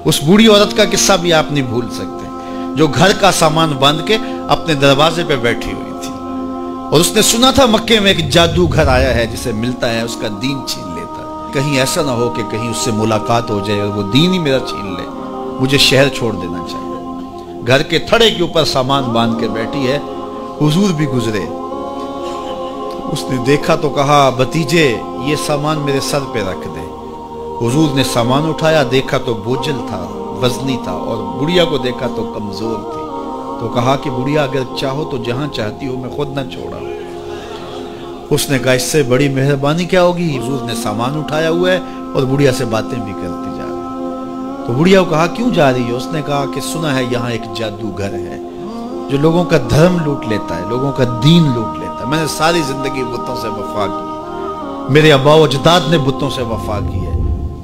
اس بوڑھی عورت کا قصہ بھی آپ نہیں بھول سکتے جو گھر کا سامان باندھ کے اپنے دروازے پہ بیٹھی ہوئی تھی، اور اس نے سنا تھا مکے میں ایک جادوگر آیا ہے جسے ملتا ہے اس کا دین چھین لیتا ہے، کہیں ایسا نہ ہو کہ کہیں اس سے ملاقات ہو جائے اور وہ دین ہی میرا چھین لے، مجھے شہر چھوڑ دینا چاہیے۔ گھر کے تھڑے کے اوپر سامان باندھ کے بیٹھی ہے، حضور بھی گزرے، اس نے دیکھا تو کہا بھتیجے یہ سامان میرے سر پہ رکھ دے۔ حضور نے سامان اٹھایا، دیکھا تو بوجھل تھا، وزنی تھا، اور بڑھیا کو دیکھا تو کمزور تھی، تو کہا کہ بڑھیا اگر چاہو تو جہاں چاہتی ہو میں خود نہ چھوڑا۔ اس نے کہا اس سے بڑی مہربانی کیا ہوگی؟ حضور نے سامان اٹھایا ہوا ہے اور بڑھیا سے باتیں بھی کرتی جا رہی، تو بڑھیا کو کہا کیوں جا رہی ہے؟ اس نے کہا کہ سنا ہے یہاں ایک جادوگر ہے جو لوگوں کا دھرم لوٹ لیتا ہے، لوگوں کا دین لوٹ لیتا ہے۔ میں نے ساری زندگی بتوں سے وفا کی، میرے آباء و اجداد نے بتوں سے وفا کی ہے،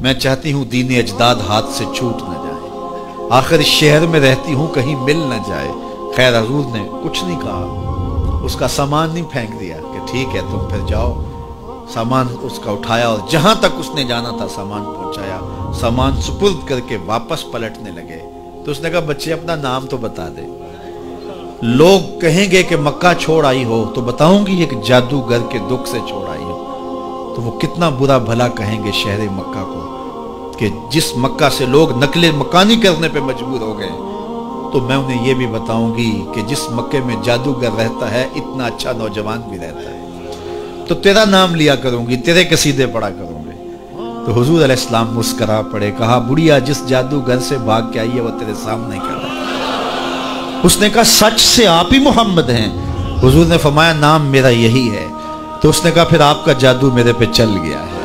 میں چاہتی ہوں دین اجداد ہاتھ سے چھوٹ نہ جائے، آخر اس شہر میں رہتی ہوں کہیں مل نہ جائے۔ خیر حضور نے کچھ نہیں کہا، اس کا سامان نہیں پھینک دیا کہ ٹھیک ہے تم پھر جاؤ، سامان اس کا اٹھایا اور جہاں تک اس نے جانا تھا سامان پہنچایا، سامان سپرد کر کے واپس پلٹنے لگے تو اس نے کہا بچے اپنا نام تو بتا دے، لوگ کہیں گے کہ مکہ چھوڑ آئی ہو تو بتاؤں گی ایک جادوگر کے دکھ سے چھوڑ آئی ہو، تو وہ کتنا برا بھلا کہیں گے شہر مکہ کو کہ جس مکہ سے لوگ نقل مکانی کرنے پہ مجبور ہو گئے، تو میں انہیں یہ بھی بتاؤں گی کہ جس مکے میں جادوگر رہتا ہے اتنا اچھا نوجوان بھی رہتا ہے، تو تیرا نام لیا کروں گی، تیرے قصیدے پڑھا کروں گے۔ تو حضور علیہ السلام مسکرا پڑے، کہا بڑھیا جس جادوگر سے بھاگ کے آئی ہے وہ تیرے سامنے کھڑا ہے۔ اس نے کہا سچ سے آپ ہی محمد ہیں؟ حضور نے فرمایا نام میرا یہی ہے۔ تو اس نے کہا پھر آپ کا جادو میرے پہ چل گیا ہے۔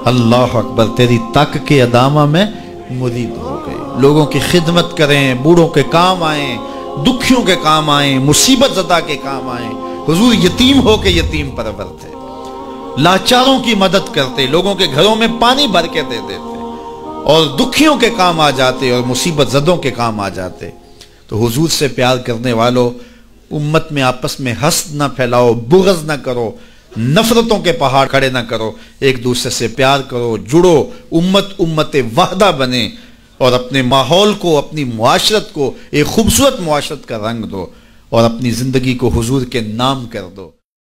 اللہ اکبر، تیری تک کے ادامہ میں مرید ہو گئے، لوگوں کی خدمت کریں، بوڑھوں کے کام آئیں، دکھیوں کے کام آئیں، مصیبت زدہ کے کام آئیں۔ حضور یتیم ہو کے یتیم پرور تھے، لاچاروں کی مدد کرتے، لوگوں کے گھروں میں پانی بھر کے دے دیتے، اور دکھیوں کے کام آ جاتے اور مصیبت زدوں کے کام آ جاتے۔ تو حضور سے پیار کرنے والوں، امت میں آپس میں حسد نہ پھیلاؤ، بغض نہ کرو، نفرتوں کے پہاڑ کھڑے نہ کرو، ایک دوسرے سے پیار کرو، جڑو، امت وحدہ بنے، اور اپنے ماحول کو، اپنی معاشرت کو ایک خوبصورت معاشرت کا رنگ دو، اور اپنی زندگی کو حضور کے نام کر دو۔